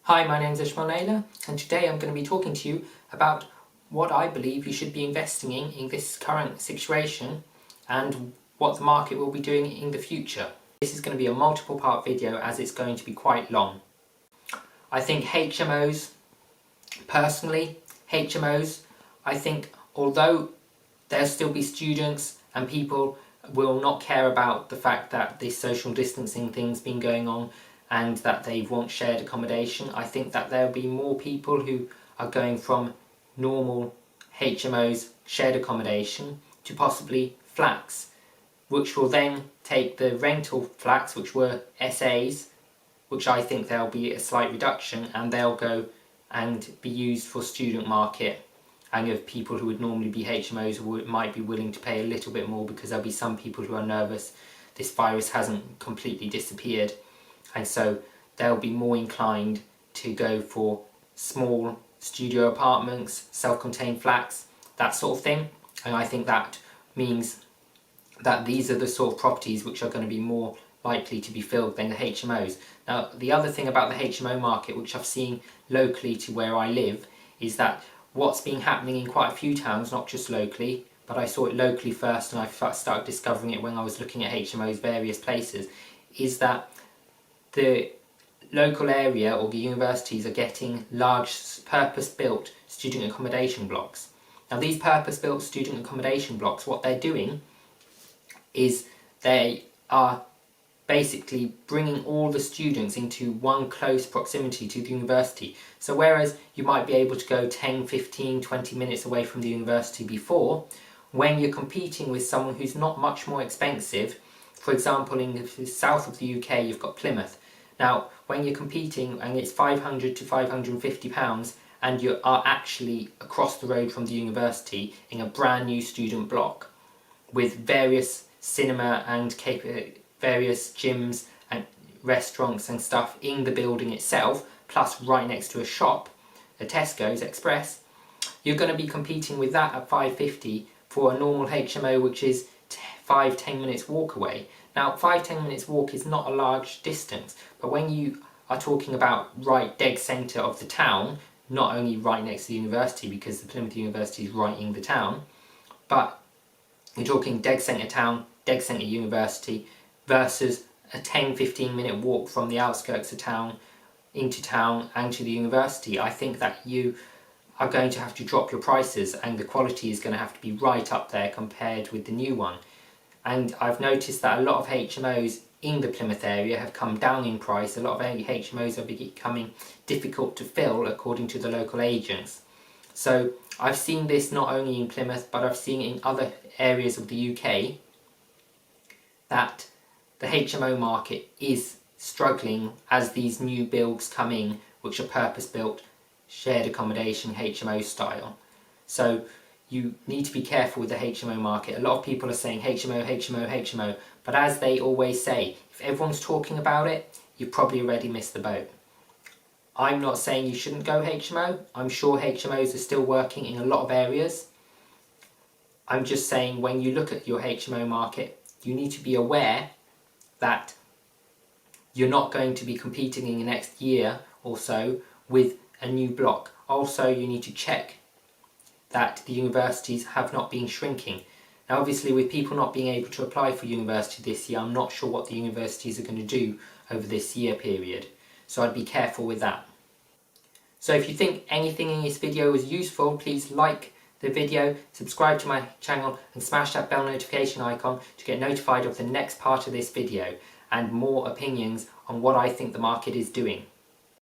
Hi, my name is HMO, and today I'm going to be talking to you about what I believe you should be investing in this current situation and what the market will be doing in the future. This is going to be a multiple part video as it's going to be quite long. I think HMOs, personally, I think although there'll still be students and people will not care about the fact that this social distancing thing's been going on and that they want shared accommodation, I think that there'll be more people who are going from normal HMOs, shared accommodation, to possibly flats, which will then take the rental flats, which were SAs, which I think there'll be a slight reduction, and they'll go and be used for student market, and of people who would normally be HMOs who might be willing to pay a little bit more because there'll be some people who are nervous this virus hasn't completely disappeared, and so they'll be more inclined to go for small studio apartments, self-contained flats, that sort of thing. And I think that means that these are the sort of properties which are going to be more likely to be filled than the HMOs. Now, the other thing about the HMO market, which I've seen locally to where I live, is that what's been happening in quite a few towns, not just locally, but I saw it locally first and I started discovering it when I was looking at HMOs various places, is that the local area or the universities are getting large purpose-built student accommodation blocks. Now, these purpose-built student accommodation blocks, what they're doing is they are basically bringing all the students into one close proximity to the university. So whereas you might be able to go 10, 15, 20 minutes away from the university before, when you're competing with someone who's not much more expensive, for example, in the south of the UK, you've got Plymouth. Now, when you're competing and it's £500 to £550 and you are actually across the road from the university in a brand new student block with various cinema and various gyms and restaurants and stuff in the building itself, plus right next to a shop, a Tesco's Express, you're going to be competing with that at £550 for a normal HMO, which is 5-10 minutes walk away. Now, 5-10 minutes walk is not a large distance, but when you are talking about right dead centre of the town, not only right next to the university because the Plymouth University is right in the town, but you're talking dead centre town, dead centre university versus a 10-15 minute walk from the outskirts of town into town and to the university. I think that you are going to have to drop your prices and the quality is going to have to be right up there compared with the new one. And I've noticed that a lot of HMOs in the Plymouth area have come down in price. A lot of HMOs are becoming difficult to fill according to the local agents. So I've seen this not only in Plymouth, but I've seen it in other areas of the UK, that the HMO market is struggling as these new builds come in, which are purpose-built, shared accommodation, HMO style. So you need to be careful with the HMO market. A lot of people are saying HMO, HMO, HMO, but as they always say, if everyone's talking about it, you've probably already missed the boat. I'm not saying you shouldn't go HMO. I'm sure HMOs are still working in a lot of areas. I'm just saying when you look at your HMO market, you need to be aware that you're not going to be competing in the next year or so with a new block. Also, you need to check that the universities have not been shrinking. Now, obviously, with people not being able to apply for university this year, I'm not sure what the universities are going to do over this year period. So I'd be careful with that. So if you think anything in this video was useful, please like the video, subscribe to my channel and smash that bell notification icon to get notified of the next part of this video and more opinions on what I think the market is doing.